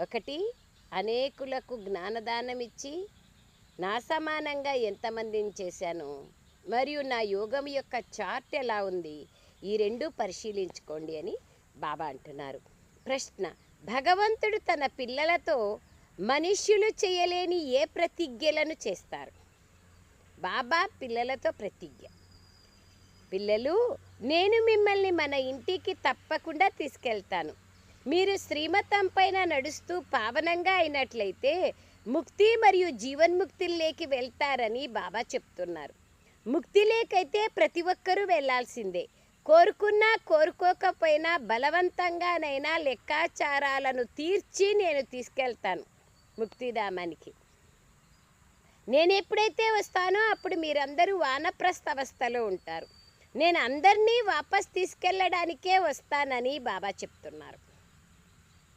ఒకటి, అనేకులకు జ్ఞానదానం ఇచ్చి నా సమానంగా ఎంతమందిని చేశాను, మరియు నా యోగం యొక్క చార్ట్ ఎలా ఉంది, ఈ రెండు పరిశీలించుకోండి అని బాబా అంటున్నారు. ప్రశ్న: భగవంతుడు తన పిల్లలతో మనుష్యులు చేయలేని ఏ ప్రతిజ్ఞలను చేస్తారు? బాబా పిల్లలతో ప్రతిజ్ఞ: పిల్లలు, నేను మిమ్మల్ని మన ఇంటికి తప్పకుండా తీసుకెళ్తాను. మీరు శ్రీమతం పైన నడుస్తూ పావనంగా అయినట్లయితే ముక్తి మరియు జీవన్ముక్తిలోకి వెళ్తారని బాబా చెప్తున్నారు. ముక్తిలోకైతే ప్రతి ఒక్కరూ వెళ్ళాల్సిందే. కోరుకున్నా కోరుకోకపోయినా బలవంతంగానైనా లెక్కాచారాలను తీర్చి నేను తీసుకెళ్తాను ముక్తిధామానికి. నేను ఎప్పుడైతే వస్తానో అప్పుడు మీరందరూ వానప్రస్థ అవస్థలో ఉంటారు. నేను అందరినీ వాపస్ తీసుకెళ్ళడానికే వస్తానని బాబా చెప్తున్నారు.